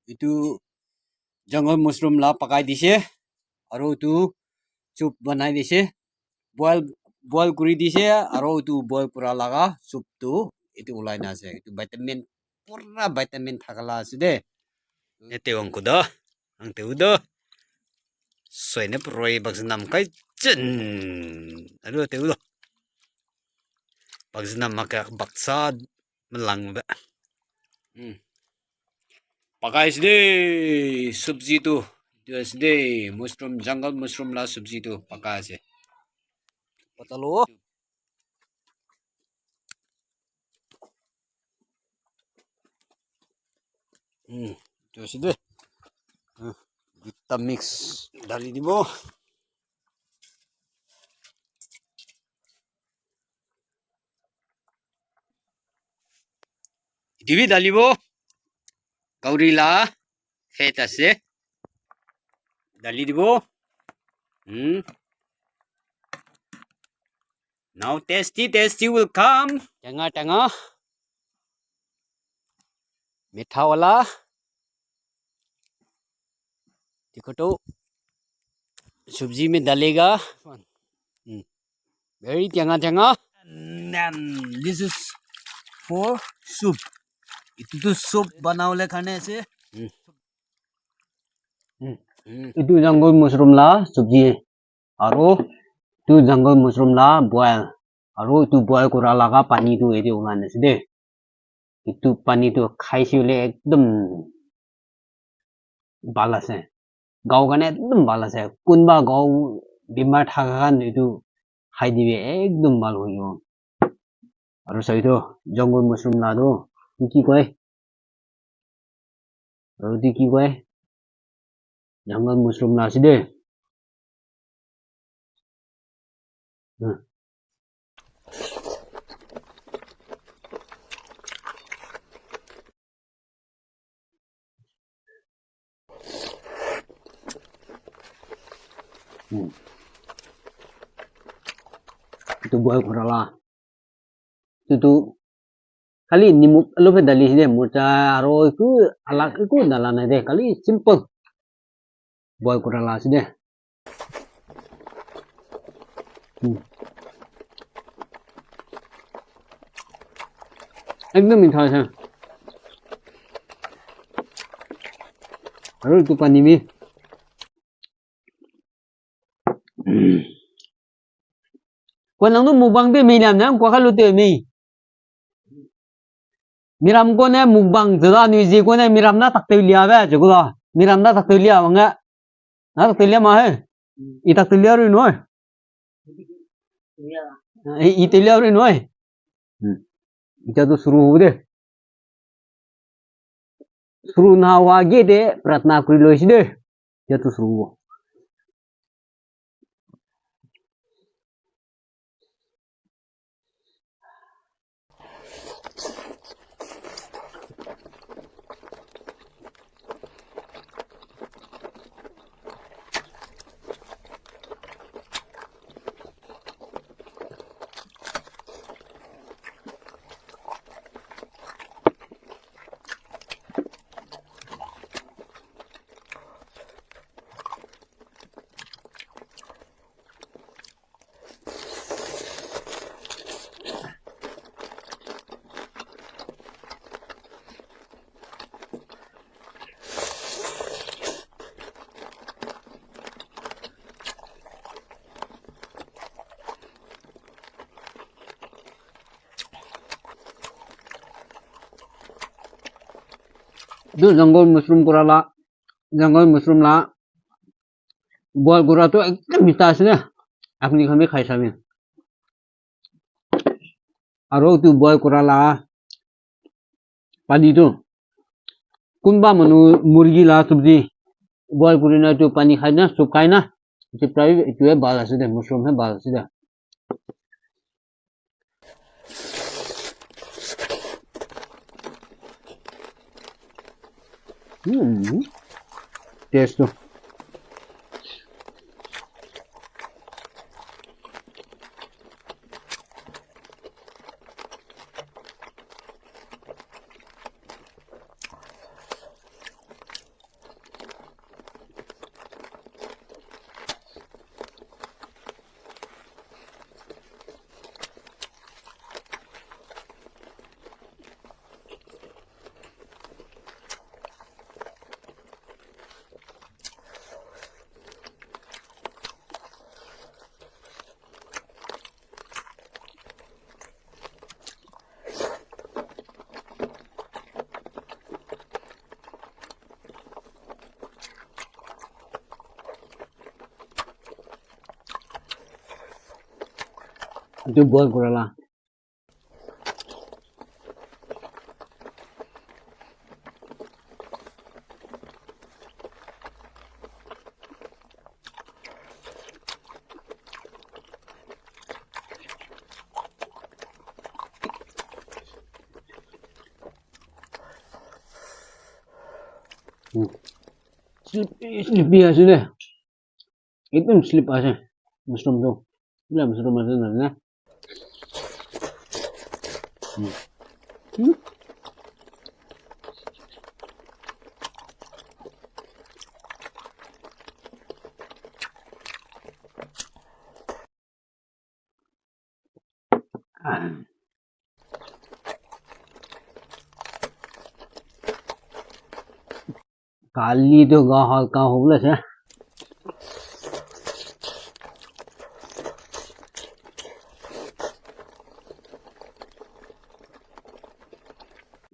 itu jungle mushroom la pakai dise aru itu soup banai dise boil kuri dise aru itu boil kura laga soup tu itu ulai na ase itu vitamin pura vitamin thakala ase de ete ongko do ang teu do soine proi baknam kai chen aru teu do baknam maka baksa melang ba pakai sde sabji tu sde mushroom jungle mushroom la sabji tu pakai ase patalo tu sde kita mix dari dibo dibi dalibo kaurila fet ase dali dibo now tasty will come tanga मीठा वाला देखो तो सब्जी में डालेगा very tanga and this is for soup itu tu soup बनावले खाने से itu jungle mushroom la sabji aro tu jungle mushroom la boil aro tu boil kura laga pani tu ede ulan ase de itu pani tu khaisile ekdom bala ase gaw gane ekdom bala ase kunba gaw bimar thakagan itu khai dibe ekdom bal hoyo aru saito jungle mushroom la do ki koi aru ki koi jungle mushroom la ase de itu boil kurala itu kali nimuk alobe dali de murcha aro iku alak iku dalana de kali simple boil kurala side ekdom मीठा है aro itu pani mi Kau nang tu mukbang tu miram na, kau kalau tu miram kau na mukbang jada ni je kau na miram na tak tu liya ba, jogo la miram na tak tu liya bangga, na tak tu liya mah hai, itak tu liya rin hoy, itu liya rin hoy, itu tu शुरू हो दे, शुरू ना हुआ के दे, प्रार्थना करी लो इसी दे, itu tu शुरू हो. Itu jungle mushroom kurala jungle mushroom la boil kura tu ekdom मीठा ase na apni kami khai sabe aro tu boil kura la pani tu kunba manu murgi la sabji boil kurina tu pani khai na soup khai na itu prai itu hai bal ase de mushroom hai bal ase de taste tu itu boil kurala sleepy আছে রে একদম slip আছে mushroom তো না mushroom আছে না काली तो गा हल्का होबले छे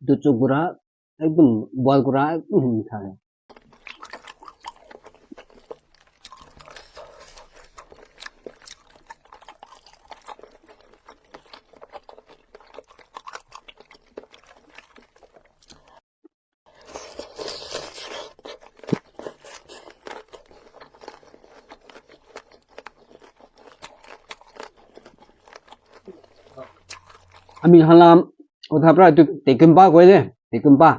तो चुगुरा एकदम बॉयल कुरा एकदम मीठा है আমি হালাম ওথাপরা একটু তেকেম্পা কইলে তেকেম্পা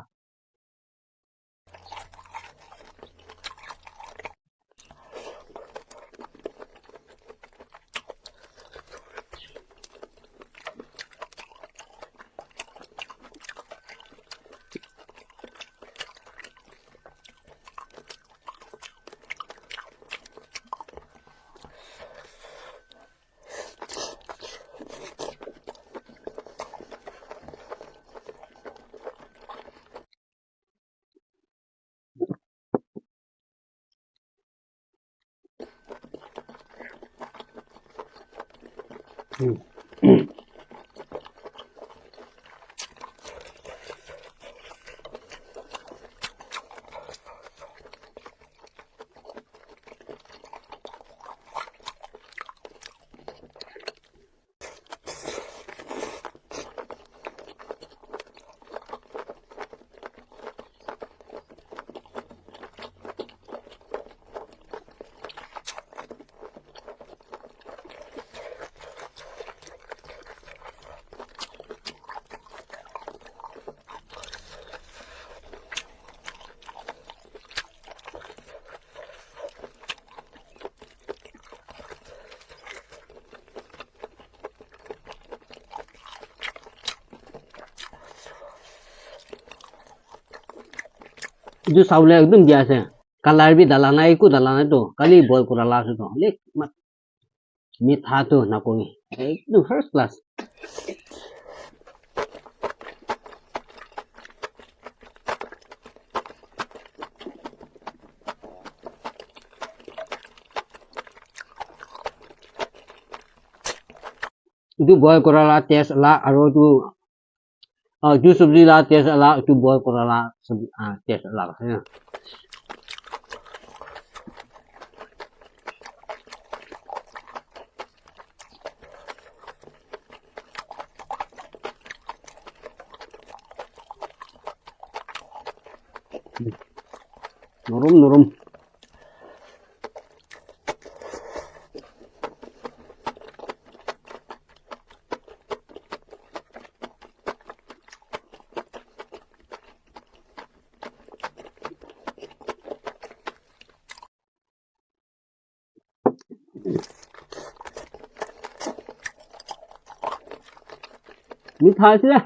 जो साउले एकदम दिया से कलर भी डालना है को डालना तो कली बॉयल कराला से तो ले मीठा तो ना कोई एकदम फर्स्ट क्लास itu boil कराला टेस्ट ला और जो सब्जी ला टेस्ट ला जो boil कराला टेस्ट ला है नरम मीठा है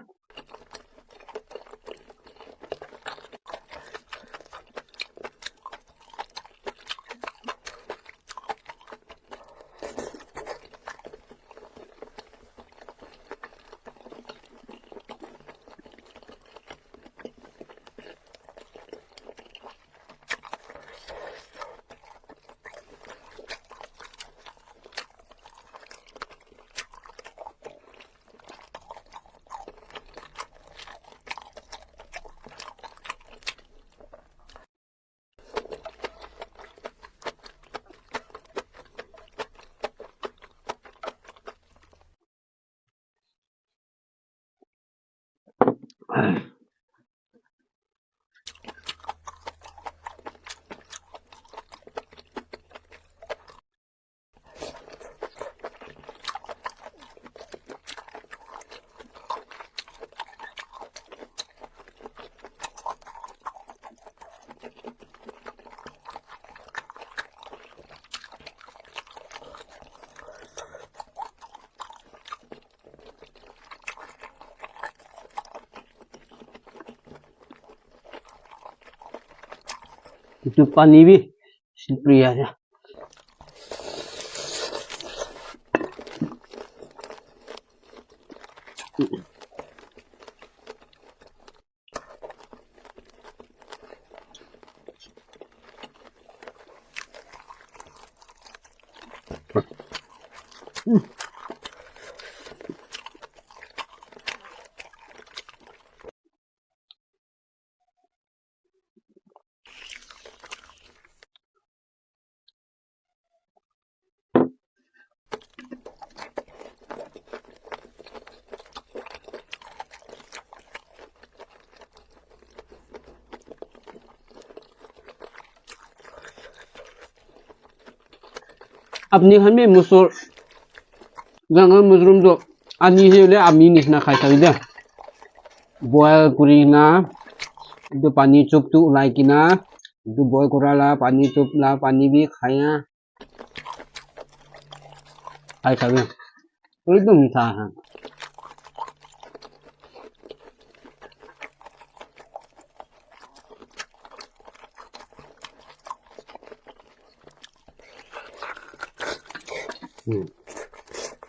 itu pani bi silpriya ya अपनी घर में मुसुर जंगल मशरूम तो आनी है ले आमी निसना खाई सकते हैं बॉयल करीना तो पानी चुप तो लाइकिना तो बॉयल कराला पानी चुप ला पानी भी खाया खाई सकते हैं तो एकदम मीठा है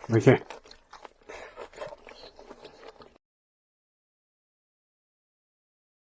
Okay.